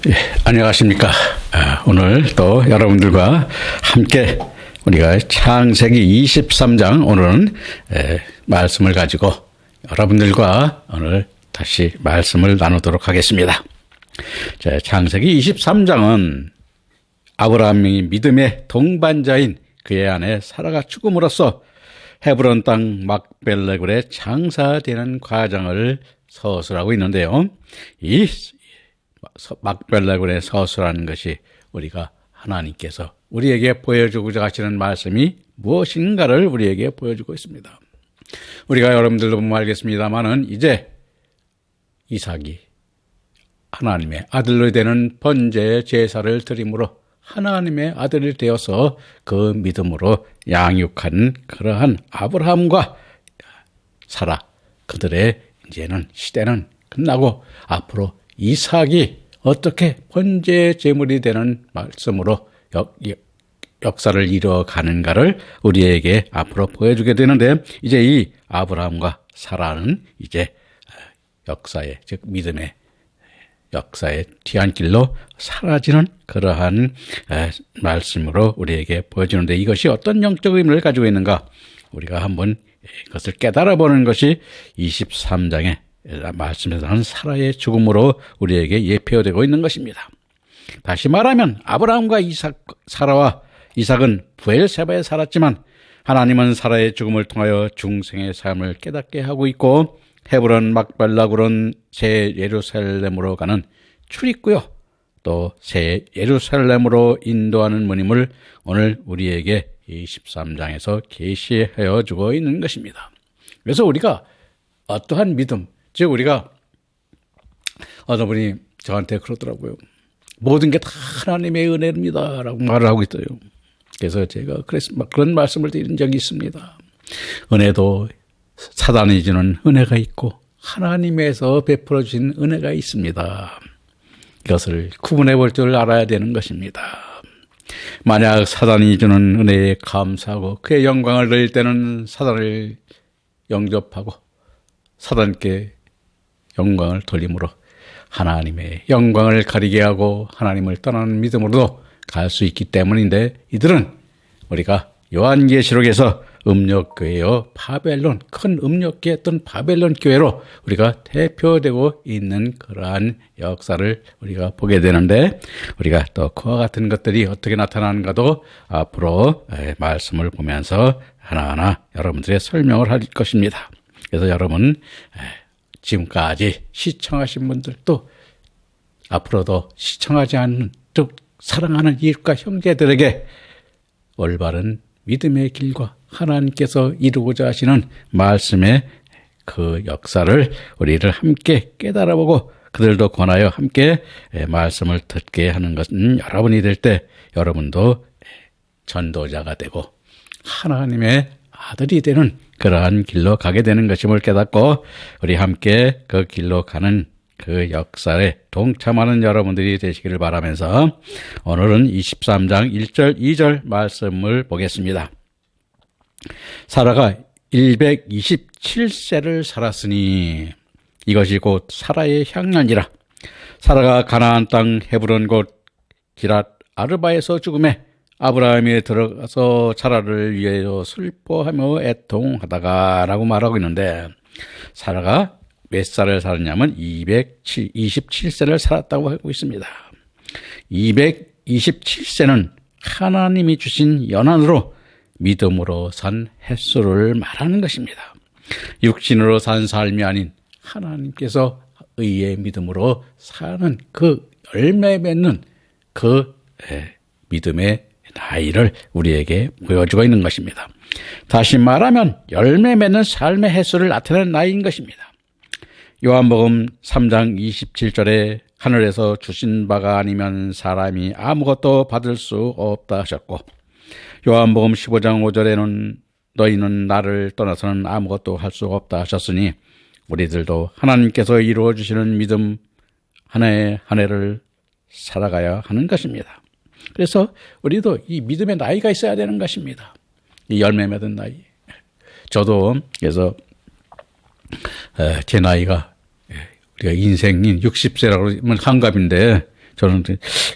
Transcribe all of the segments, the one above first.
예, 안녕하십니까. 오늘 또 여러분들과 함께 우리가 창세기 23장 오늘은 말씀을 가지고 여러분들과 오늘 다시 말씀을 나누도록 하겠습니다. 자, 창세기 23장은 아브라함이 믿음의 동반자인 그의 아내 사라가 죽음으로써 헤브론 땅 막벨레굴에 장사되는 과정을 서술하고 있는데요. 이 막벨레굴의 서술하는 것이 우리가 하나님께서 우리에게 보여주고자 하시는 말씀이 무엇인가를 우리에게 보여주고 있습니다. 우리가 여러분들도 보면 알겠습니다만은 이제 이삭이 하나님의 아들로 되는 번제의 제사를 드림으로 하나님의 아들이 되어서 그 믿음으로 양육한 그러한 아브라함과 사라, 그들의 이제는 시대는 끝나고 앞으로 이삭이 어떻게 번제의 제물이 되는 말씀으로 역사를 이루어가는가를 우리에게 앞으로 보여주게 되는데, 이제 이 아브라함과 사라는 이제 역사의, 즉 믿음의 역사의 뒤안길로 사라지는 그러한 말씀으로 우리에게 보여주는데, 이것이 어떤 영적 의미를 가지고 있는가 우리가 한번 그것을 깨달아 보는 것이 23장의 말씀에서 하는 사라의 죽음으로 우리에게 예표되고 있는 것입니다. 다시 말하면 아브라함과 사라와 이삭은 부엘세바에 살았지만 하나님은 사라의 죽음을 통하여 중생의 삶을 깨닫게 하고 있고, 헤브론 막벨라굴은 새 예루살렘으로 가는 출입구요, 또 새 예루살렘으로 인도하는 문임을 오늘 우리에게 23장에서 계시하여 주고 있는 것입니다. 그래서 우리가 어떠한 믿음, 즉 우리가 어느 분이 저한테 그러더라고요. 모든 게 다 하나님의 은혜입니다 라고 말을 하고 있어요. 그래서 제가 그런 말씀을 드린 적이 있습니다. 은혜도 사단이 주는 은혜가 있고 하나님에서 베풀어 주신 은혜가 있습니다. 이것을 구분해 볼 줄 알아야 되는 것입니다. 만약 사단이 주는 은혜에 감사하고 그의 영광을 드릴 때는 사단을 영접하고 사단께 영광을 돌림으로 하나님의 영광을 가리게 하고 하나님을 떠나는 믿음으로도 갈 수 있기 때문인데, 이들은 우리가 요한계시록에서 음력교회요, 바벨론, 큰 음력교회였던 바벨론 교회로 우리가 대표되고 있는 그러한 역사를 우리가 보게 되는데, 우리가 또 그와 같은 것들이 어떻게 나타나는가도 앞으로 말씀을 보면서 하나하나 여러분들의 설명을 할 것입니다. 그래서 여러분 지금까지 시청하신 분들, 또 앞으로도 시청하지 않는, 즉 사랑하는 이웃과 형제들에게 올바른 믿음의 길과 하나님께서 이루고자 하시는 말씀의 그 역사를 우리를 함께 깨달아보고 그들도 권하여 함께 말씀을 듣게 하는 것은 여러분이 될 때 여러분도 전도자가 되고 하나님의 아들이 되는 그러한 길로 가게 되는 것임을 깨닫고 우리 함께 그 길로 가는 그 역사에 동참하는 여러분들이 되시기를 바라면서 오늘은 23장 1절 2절 말씀을 보겠습니다. 사라가 127세를 살았으니 이것이 곧 사라의 향년이라. 사라가 가나안 땅 헤브론 곧 기랏 아르바에서 죽음에 아브라함이 들어가서 사라를 위하여 슬퍼하며 애통하다가 라고 말하고 있는데, 사라가 몇 살을 살았냐면 227세를 살았다고 하고 있습니다. 227세는 하나님이 주신 연한으로 믿음으로 산 횟수를 말하는 것입니다. 육신으로 산 삶이 아닌 하나님께서 의의 믿음으로 사는 그 열매 맺는 그 믿음의 나이를 우리에게 보여주고 있는 것입니다. 다시 말하면 열매 맺는 삶의 횟수를 나타내는 나이인 것입니다. 요한복음 3장 27절에 하늘에서 주신 바가 아니면 사람이 아무것도 받을 수 없다 하셨고, 요한복음 15장 5절에는 너희는 나를 떠나서는 아무것도 할 수 없다 하셨으니 우리들도 하나님께서 이루어 주시는 믿음 한 해 한 해를 살아가야 하는 것입니다. 그래서 우리도 이 믿음의 나이가 있어야 되는 것입니다. 이 열매 맺은 나이. 저도 그래서 제 나이가 우리가 인생인 60세라고 하면 한갑인데 저는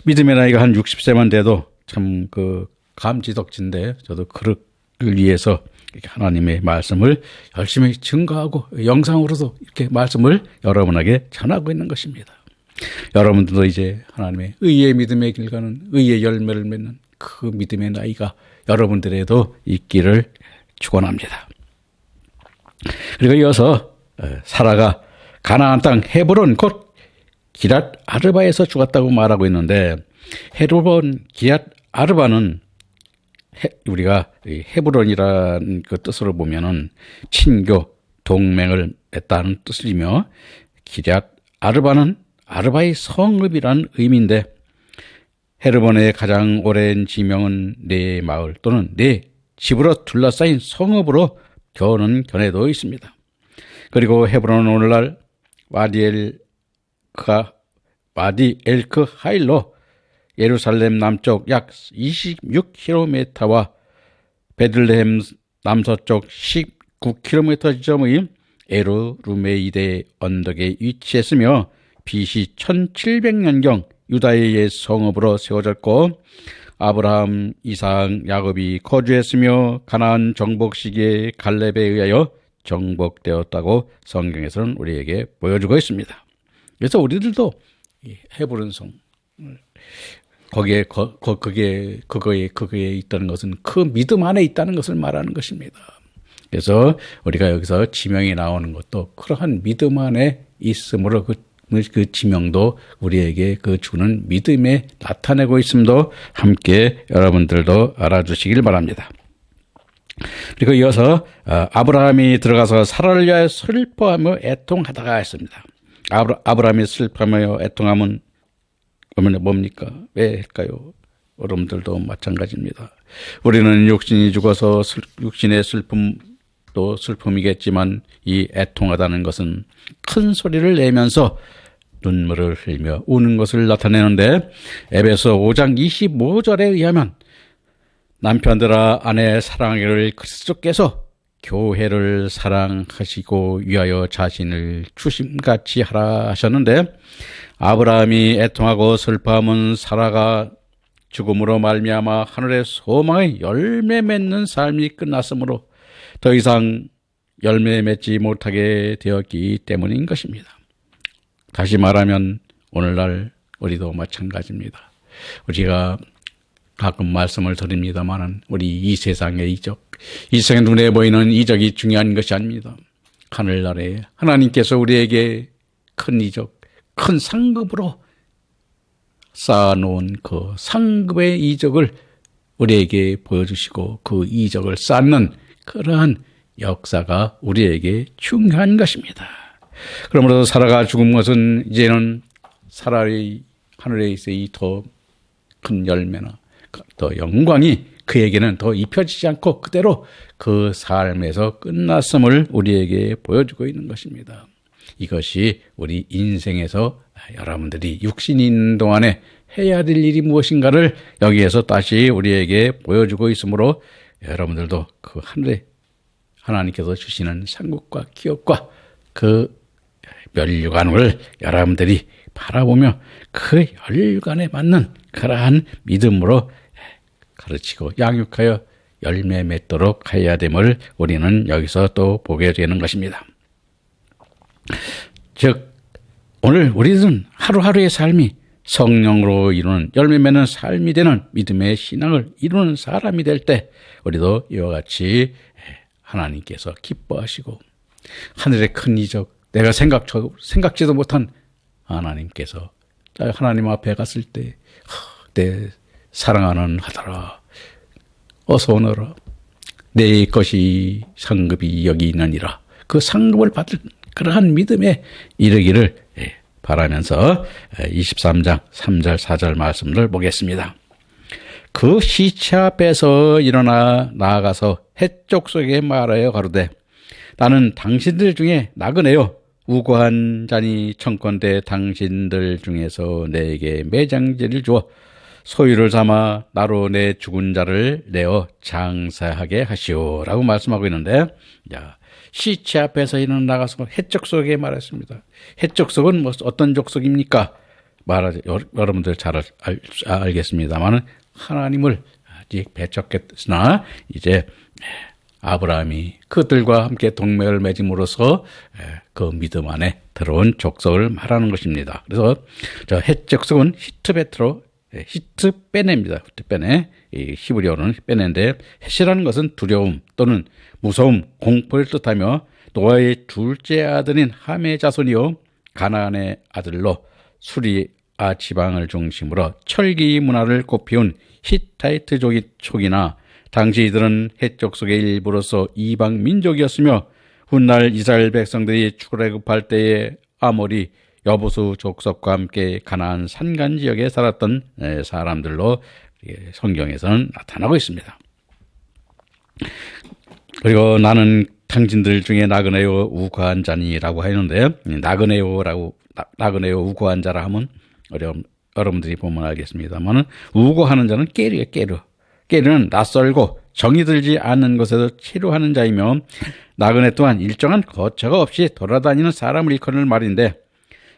믿음의 나이가 한 60세만 돼도 참 감지덕진데 저도 그를 위해서 이렇게 하나님의 말씀을 열심히 증거하고 영상으로도 이렇게 말씀을 여러분에게 전하고 있는 것입니다. 여러분들도 이제 하나님의 의의 믿음의 길 가는 의의 열매를 맺는 그 믿음의 나이가 여러분들에도 있기를 축원합니다. 그리고 이어서 사라가 가나안 땅 헤브론 곧 기랏 아르바에서 죽었다고 말하고 있는데, 헤브론 기랏 아르바는 우리가 헤브론이라는 그 뜻으로 보면은 친교 동맹을 맺다는 뜻이며, 기랏 아르바는 아르바의 성읍이라는 의미인데, 헤르본의 가장 오랜 지명은 네 마을 또는 네 집으로 둘러싸인 성읍으로 견해도 있습니다. 그리고 헤브론은 오늘날 와디 엘크 하일로 예루살렘 남쪽 약 26km와 베들레헴 남서쪽 19km 지점의 에르루메이데 언덕에 위치했으며 BC 1700년경 유다의 옛 성읍으로 세워졌고, 아브라함, 이삭, 야곱이 거주했으며 가나안 정복 시기에 갈렙에 의하여 정복되었다고 성경에서는 우리에게 보여주고 있습니다. 그래서 우리들도 헤브론 성 그거에 있다는 것은 그 믿음 안에 있다는 것을 말하는 것입니다. 그래서 우리가 여기서 지명이 나오는 것도 그러한 믿음 안에 있으므로 그 지명도 우리에게 그 주는 믿음에 나타내고 있음도 함께 여러분들도 알아주시길 바랍니다. 그리고 이어서 아브라함이 들어가서 사라를 위하여 슬퍼하며 애통하다가 했습니다. 아브라함이 슬퍼하며 애통함은 뭡니까? 왜 할까요? 여러분들도 마찬가지입니다. 우리는 육신이 죽어서 육신의 슬픔도 슬픔이겠지만, 이 애통하다는 것은 큰 소리를 내면서 눈물을 흘리며 우는 것을 나타내는데, 에베소 5장 25절에 의하면 남편들아 아내 사랑하기를 그리스도께서 교회를 사랑하시고 위하여 자신을 주심같이 하라 하셨는데, 아브라함이 애통하고 슬퍼함은 사라가 죽음으로 말미암아 하늘의 소망의 열매 맺는 삶이 끝났으므로 더 이상 열매 맺지 못하게 되었기 때문인 것입니다. 다시 말하면 오늘날 우리도 마찬가지입니다. 우리가 가끔 말씀을 드립니다마는 우리 이 세상의 이적, 이 세상에 눈에 보이는 이적이 중요한 것이 아닙니다. 하늘나라에 하나님께서 우리에게 큰 이적, 큰 상급으로 쌓아놓은 그 상급의 이적을 우리에게 보여주시고 그 이적을 쌓는 그러한 역사가 우리에게 중요한 것입니다. 그러므로 사라가 죽은 것은 이제는 사라의 하늘에 있어 이 더 큰 열매나 더 영광이 그에게는 더 입혀지지 않고 그대로 그 삶에서 끝났음을 우리에게 보여주고 있는 것입니다. 이것이 우리 인생에서 여러분들이 육신이 있는 동안에 해야 될 일이 무엇인가를 여기에서 다시 우리에게 보여주고 있으므로 여러분들도 그 하늘에 하나님께서 주시는 상급과 기업과 그 멸류관을 여러분들이 바라보며 그 멸류관에 맞는 그러한 믿음으로 가르치고 양육하여 열매 맺도록 해야 됨을 우리는 여기서 또 보게 되는 것입니다. 즉 오늘 우리들은 하루하루의 삶이 성령으로 이루는 열매 맺는 삶이 되는 믿음의 신앙을 이루는 사람이 될 때 우리도 이와 같이 하나님께서 기뻐하시고 하늘의 큰 이적, 내가 생각지도 못한 하나님께서 하나님 앞에 갔을 때 내 사랑하는 아들아 어서 오너라, 내 것이 상급이 여기 있느니라, 그 상급을 받을 그러한 믿음에 이르기를 바라면서 23장 3절 4절 말씀을 보겠습니다. 그 시체 앞에서 일어나 나아가서 해쪽 속에 말하여 가로되 나는 당신들 중에 나그네요 우고한 자니 청컨대 당신들 중에서 내게 매장지를 주어 소유를 삼아 나로 내 죽은 자를 내어 장사하게 하시오라고 말씀하고 있는데, 시체 앞에서 일어나 나가서 해적 속에 말했습니다. 해적 속은 어떤 족속입니까? 여러분들 잘 알겠습니다만은 하나님을 아직 배척했으나 이제 아브라함이 그들과 함께 동맹을 맺음으로써 그 믿음 안에 들어온 족속을 말하는 것입니다. 그래서 저 헷 족속은 히트베네입니다. 히트베네. 이 히브리어는 베네인데 헷이라는 것은 두려움 또는 무서움, 공포를 뜻하며 노아의 둘째 아들인 함의 자손이요 가나안의 아들로 수리아 지방을 중심으로 철기 문화를 꽃피운 히타이트족이 족이나 당시 이들은 헷 족속의 일부로서 이방 민족이었으며 훗날 이스라엘 백성들이 출애굽할 때에 아모리 여부수 족속과 함께 가나안 산간 지역에 살았던 사람들로 성경에서는 나타나고 있습니다. 그리고 나는 당신들 중에 나그네요 우고한 자니라고 하는데 나그네요 우고한 자라 하면 여러분들이 보면 알겠습니다만 우고하는 자는 깨르예요. 깨르는 낯설고 정이 들지 않는 것에서 치료하는 자이며 나그네 또한 일정한 거처가 없이 돌아다니는 사람을 일컫는 말인데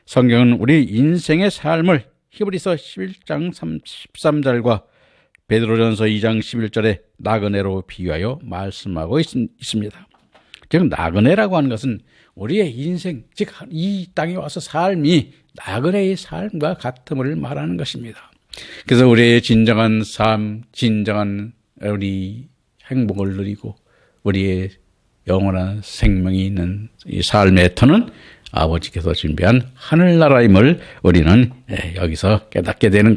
성경은 우리 인생의 삶을 히브리서 11장 13절과 베드로전서 2장 11절에 나그네로 비유하여 말씀하고 있습니다. 즉 나그네라고 하는 것은 우리의 인생, 즉 이 땅에 와서 삶이 나그네의 삶과 같음을 말하는 것입니다. 그래서 우리의 진정한 삶, 진정한 우리 행복을 누리고 우리의 영원한 생명이 있는 이 삶의 터는 아버지께서 준비한 하늘나라임을 우리는 여기서 깨닫게 되는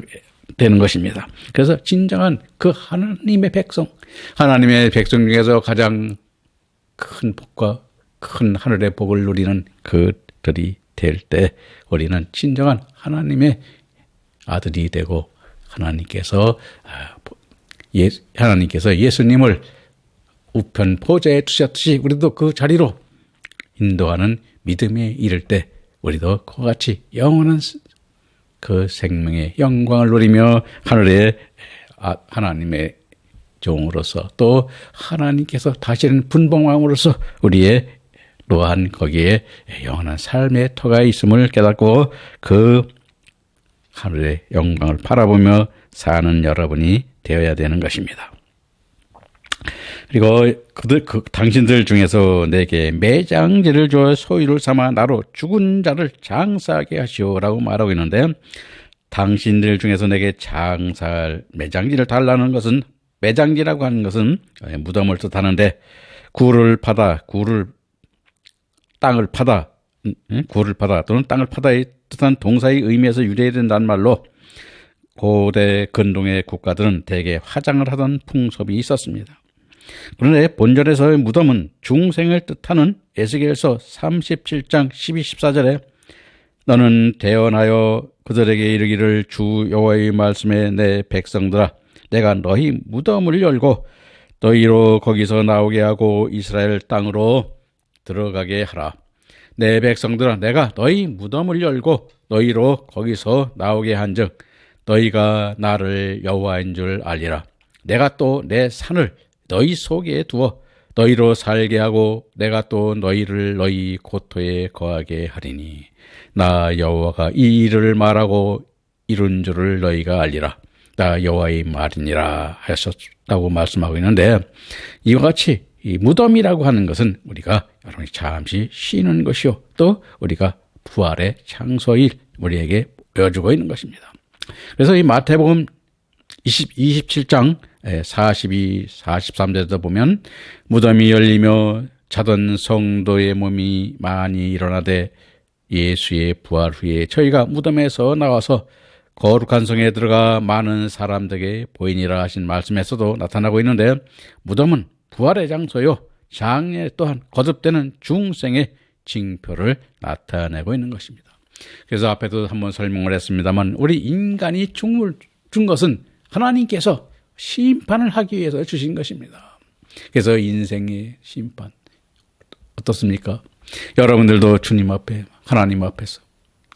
것입니다. 그래서 진정한 그 하나님의 백성 중에서 가장 큰 복과 큰 하늘의 복을 누리는 그들이 될 때 우리는 진정한 하나님의 아들이 되고 하나님께서 예수님을 우편 보좌에 두셨듯이 우리도 그 자리로 인도하는 믿음에 이를 때 우리도 그와 같이 영원한 그 생명의 영광을 누리며 하늘의 하나님의 종으로서 또 하나님께서 다시는 분봉왕으로서 우리의 또한 거기에 영원한 삶의 터가 있음을 깨닫고 그 하늘의 영광을 바라보며 사는 여러분이 되어야 되는 것입니다. 그리고 당신들 중에서 내게 매장지를 주어 소유를 삼아 나로 죽은 자를 장사하게 하시오라고 말하고 있는데 당신들 중에서 내게 장사할 매장지를 달라는 것은 매장지라고 하는 것은 무덤을 뜻하는데 굴을 파다 또는 땅을 파다의 뜻한 동사의 의미에서 유래된다는 말로 고대 근동의 국가들은 대개 화장을 하던 풍습이 있었습니다. 그런데 본절에서의 무덤은 중생을 뜻하는 에스겔서 37장 12, 14절에 너는 대언하여 그들에게 이르기를 주 여호와의 말씀에 내 백성들아 내가 너희 무덤을 열고 너희로 거기서 나오게 하고 이스라엘 땅으로 들어가게 하라. 내 백성들아 내가 너희 무덤을 열고 너희로 거기서 나오게 한즉 너희가 나를 여호와인 줄 알리라. 내가 또 내 산을 너희 속에 두어 너희로 살게 하고 내가 또 너희를 너희 고토에 거하게 하리니 나 여호와가 이 일을 말하고 이룬 줄을 너희가 알리라. 나 여호와의 말이니라 하셨다고 말씀하고 있는데 이와 같이 이 무덤이라고 하는 것은 우리가 여러분이 잠시 쉬는 것이요 또 우리가 부활의 장소일 우리에게 보여주고 있는 것입니다. 그래서 이 마태복음 27장 42, 43절에도 보면 무덤이 열리며 자던 성도의 몸이 많이 일어나되 예수의 부활 후에 저희가 무덤에서 나와서 거룩한 성에 들어가 많은 사람들에게 보이니라 하신 말씀에서도 나타나고 있는데 무덤은 부활의 장소요 장례 또한 거듭되는 중생의 징표를 나타내고 있는 것입니다. 그래서 앞에도 한번 설명을 했습니다만 우리 인간이 죽은 것은 하나님께서 심판을 하기 위해서 주신 것입니다. 그래서 인생의 심판 어떻습니까? 여러분들도 주님 앞에 하나님 앞에서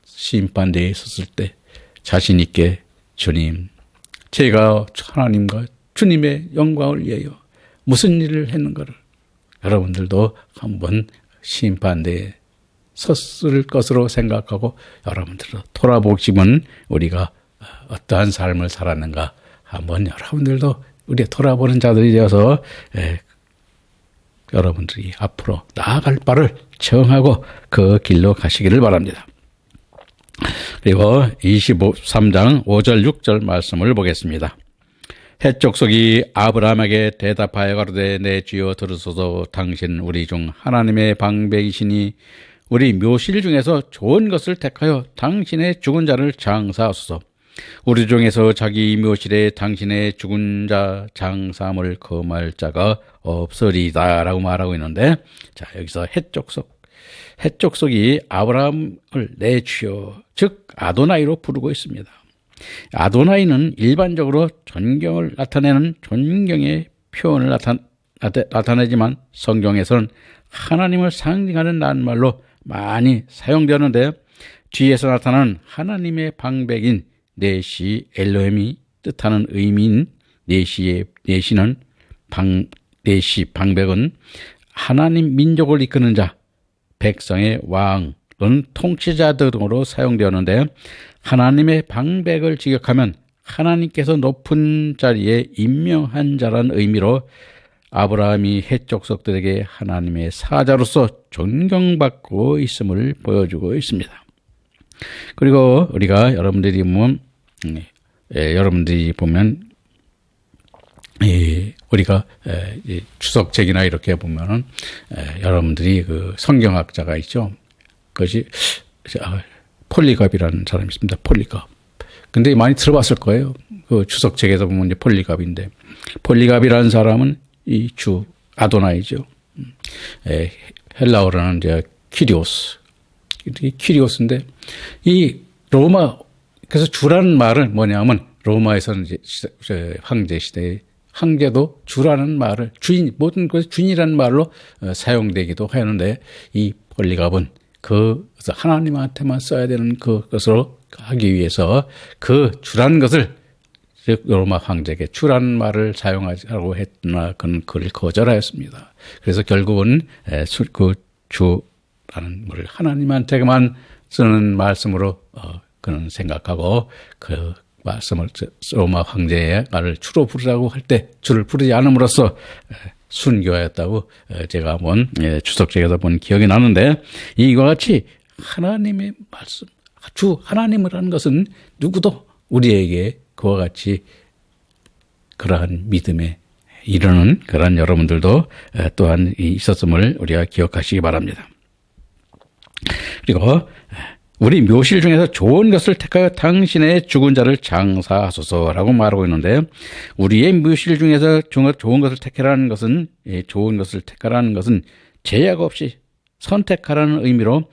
심판대에 섰을 때 자신 있게 주님 제가 하나님과 주님의 영광을 위하여 무슨 일을 했는가를 여러분들도 한번 심판대에 섰을 것으로 생각하고 여러분들도 돌아보시면 우리가 어떠한 삶을 살았는가 한번 여러분들도 우리 돌아보는 자들이 되어서 여러분들이 앞으로 나아갈 바를 정하고 그 길로 가시기를 바랍니다. 그리고 23장 5절 6절 말씀을 보겠습니다. 헷족속이 아브라함에게 대답하여 가로되 내 주여 들으소서 당신 우리 중 하나님의 방백이시니 우리 묘실 중에서 좋은 것을 택하여 당신의 죽은 자를 장사하소서. 우리 중에서 자기 묘실에 당신의 죽은 자 장사함을 금할 자가 없으리다 라고 말하고 있는데, 자 여기서 헷족속이 아브라함을 내 주여 즉 아도나이로 부르고 있습니다. 아도나이는 일반적으로 존경을 나타내는 존경의 표현을 나타내지만 성경에서는 하나님을 상징하는 낱말로 많이 사용되는데, 뒤에서 나타나는 하나님의 방백인 네시 엘로힘이 뜻하는 의미인 네시는 방백은 하나님 민족을 이끄는 자, 백성의 왕 또는 통치자 등으로 사용되었는데, 하나님의 방백을 직역하면 하나님께서 높은 자리에 임명한 자라는 의미로 아브라함이 헷족속들에게 하나님의 사자로서 존경받고 있음을 보여주고 있습니다. 그리고 우리가 여러분들이 보면 우리가 추석책이나 이렇게 보면은 여러분들이 그 성경학자가 있죠. 그것이 폴리갑이라는 사람이 있습니다. 폴리갑. 근데 많이 들어봤을 거예요. 그 추석책에서 보면 이제 폴리갑인데, 폴리갑이라는 사람은 이 주 아도나이죠. 헬라어로는 이제 키리오스인데, 이 로마, 그래서 주라는 말은 뭐냐면 로마에서는 이제 황제 시대에 황제도 주라는 말을 모든 것이 주인이라는 말로 사용되기도 하는데, 이 폴리갑은 그래서 하나님한테만 써야 되는 그것으로 하기 위해서 그 주라는 것을, 즉 로마 황제에게 주라는 말을 사용하라고 했으나 그를 거절하였습니다. 그래서 결국은 그 주라는 말을 하나님한테만 쓰는 말씀으로 그는 생각하고, 그 말씀을 로마 황제의 말을 주로 부르라고 할 때 주를 부르지 않음으로써 순교하였다고 제가 한번 추석책에서 본 기억이 나는데, 이와 같이 하나님의 말씀, 주 하나님을 하는 것은 누구도 우리에게 그와 같이 그러한 믿음에 이르는 그러한 여러분들도 또한 있었음을 우리가 기억하시기 바랍니다. 그리고 우리 묘실 중에서 좋은 것을 택하여 당신의 죽은 자를 장사하소서라고 말하고 있는데, 우리의 묘실 중에서 좋은 것을 택하라는 것은, 좋은 것을 택하라는 것은 제약 없이 선택하라는 의미로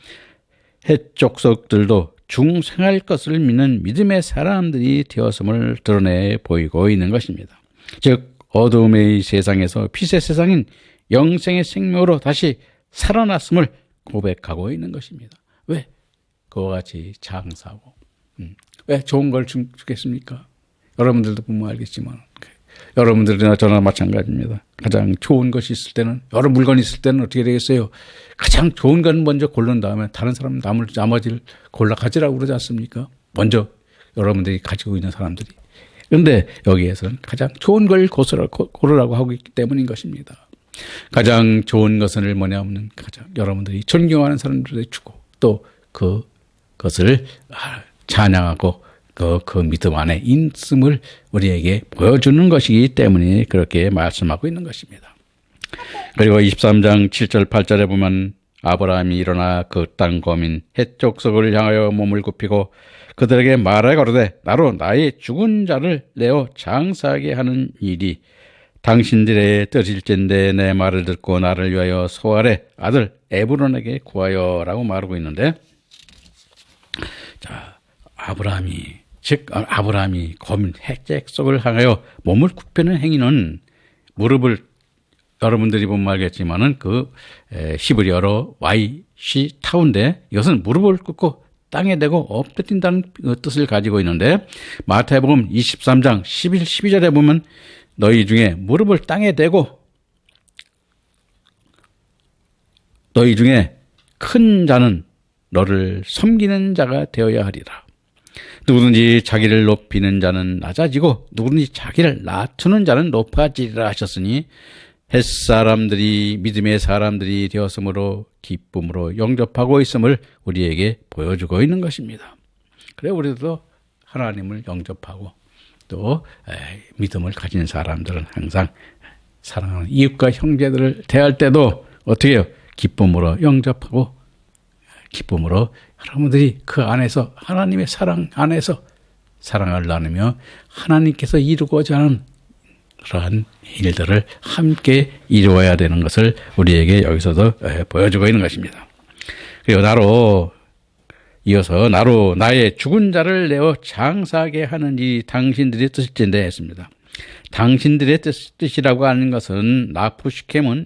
헷족속들도 중생할 것을 믿는 믿음의 사람들이 되었음을 드러내 보이고 있는 것입니다. 즉 어둠의 세상에서 빛의 세상인 영생의 생명으로 다시 살아났음을 고백하고 있는 것입니다. 왜? 그와 같이 장사하고. 왜 좋은 걸 주겠습니까? 여러분들도 보면 알겠지만, 여러분들이나 저나 마찬가지입니다. 가장 좋은 것이 있을 때는, 여러 물건이 있을 때는 어떻게 되겠어요? 가장 좋은 건 먼저 고른 다음에 다른 사람 나머지를 골라 가지라고 그러지 않습니까? 먼저 여러분들이 가지고 있는 사람들이. 그런데 여기에서는 가장 좋은 걸 고르라고 하고 있기 때문인 것입니다. 가장 좋은 것은 뭐냐면 가장 여러분들이 존경하는 사람들에게 주고, 또 그것을 찬양하고 그 믿음 안에 있음을 우리에게 보여주는 것이기 때문에 그렇게 말씀하고 있는 것입니다. 그리고 23장 7절 8절에 보면 아브라함이 일어나 그 땅 거민 헷족속을 향하여 몸을 굽히고 그들에게 말하여 가로되 나로 나의 죽은 자를 내어 장사하게 하는 일이 당신들의 뜻일진데 내 말을 듣고 나를 위하여 소알의 아들 에브론에게 구하여라고 말하고 있는데, 자 아브라함이 거민 헷족속을 향하여 몸을 굽히는 행위는 무릎을, 여러분들이 보면 알겠지만은 그 히브리어로 YC 타운데, 이것은 무릎을 꿇고 땅에 대고 엎드린다는 뜻을 가지고 있는데, 마태복음 23장 11, 12절에 보면 너희 중에 무릎을 땅에 대고 너희 중에 큰 자는 너를 섬기는 자가 되어야 하리라. 누구든지 자기를 높이는 자는 낮아지고 누구든지 자기를 낮추는 자는 높아지리라 하셨으니 햇사람들이 믿음의 사람들이 되었으므로 기쁨으로 영접하고 있음을 우리에게 보여주고 있는 것입니다. 그래 우리도 하나님을 영접하고 또 믿음을 가진 사람들은 항상 사랑하는 이웃과 형제들을 대할 때도 어떻게 해요? 기쁨으로 영접하고 기쁨으로 여러분들이 그 안에서 하나님의 사랑 안에서 사랑을 나누며 하나님께서 이루고자 하는 그러한 일들을 함께 이루어야 되는 것을 우리에게 여기서도 보여주고 있는 것입니다. 그리고 이어서 나로 나의 죽은 자를 내어 장사하게 하는 이 당신들의 뜻일진데 했습니다. 당신들의 뜻이라고 하는 것은 나푸시켐은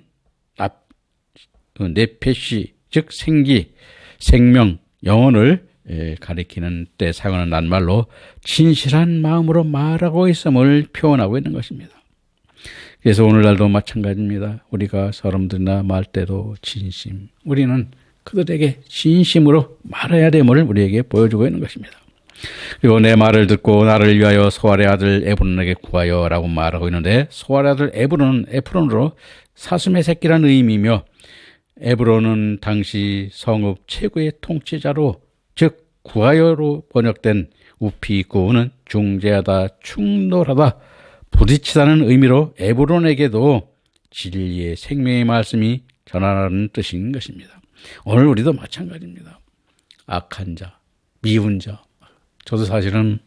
네페시 즉 생기, 생명, 영혼을 가리키는 때 사용하는 낱말로 진실한 마음으로 말하고 있음을 표현하고 있는 것입니다. 그래서 오늘날도 마찬가지입니다. 우리가 사람들이나 말 때도 진심, 우리는 그들에게 진심으로 말해야 됨을 우리에게 보여주고 있는 것입니다. 그리고 내 말을 듣고 나를 위하여 소알의 아들 에브론에게 구하여 라고 말하고 있는데 소알의 아들 에브론은 에프론으로 사슴의 새끼라는 의미이며 에브론은 당시 성읍 최고의 통치자로 즉 구하여로 번역된 우피구는 중재하다, 충돌하다, 부딪히다는 의미로 에브론에게도 진리의 생명의 말씀이 전하라는 뜻인 것입니다. 오늘 우리도 마찬가지입니다. 악한 자, 미운 자. 저도 사실은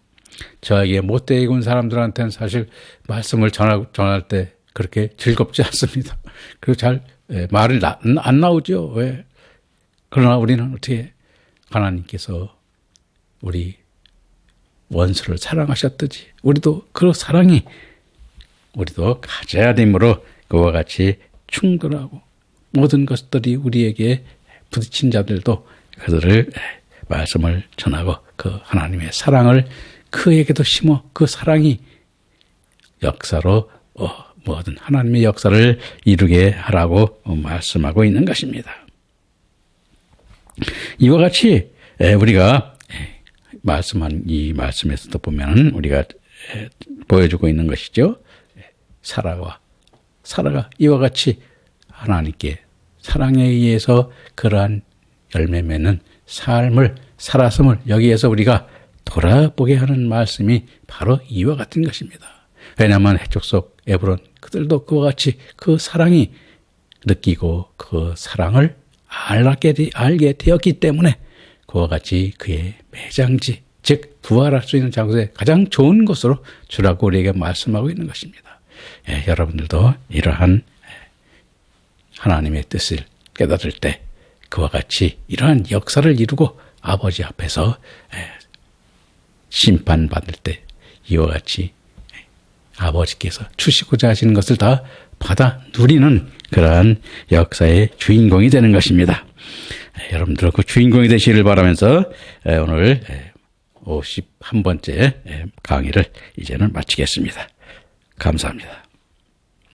저에게 못되게 군 사람들한테는 사실 말씀을 전할 때 그렇게 즐겁지 않습니다. 그리고 잘 말이 안 나오죠. 왜? 그러나 우리는 어떻게 하나님께서 우리 원수를 사랑하셨듯이 우리도 그 사랑이 우리도 가져야 되므로 그와 같이 충돌하고 모든 것들이 우리에게 부딪힌 자들도 그들을 말씀을 전하고 그 하나님의 사랑을 그에게도 심어 그 사랑이 역사로 모든 하나님의 역사를 이루게 하라고 말씀하고 있는 것입니다. 이와 같이 우리가 말씀한 이 말씀에서도 보면 우리가 보여주고 있는 것이죠. 사라가 이와 같이 하나님께 사랑에 의해서 그러한 열매 맺는 삶을 살았음을 여기에서 우리가 돌아보게 하는 말씀이 바로 이와 같은 것입니다. 왜냐하면 해족 속 에브론 그들도 그와 같이 그 사랑이 느끼고 그 사랑을 알게 되었기 때문에 그와 같이 그의 매장지 즉 부활할 수 있는 장소에 가장 좋은 곳으로 주라고 우리에게 말씀하고 있는 것입니다. 여러분들도 이러한 하나님의 뜻을 깨달을 때 그와 같이 이러한 역사를 이루고 아버지 앞에서 심판받을 때 이와 같이 아버지께서 주시고자 하시는 것을 다 받아 누리는 그러한 역사의 주인공이 되는 것입니다. 여러분들 그 주인공이 되시기를 바라면서 오늘 51번째 강의를 이제는 마치겠습니다. 감사합니다.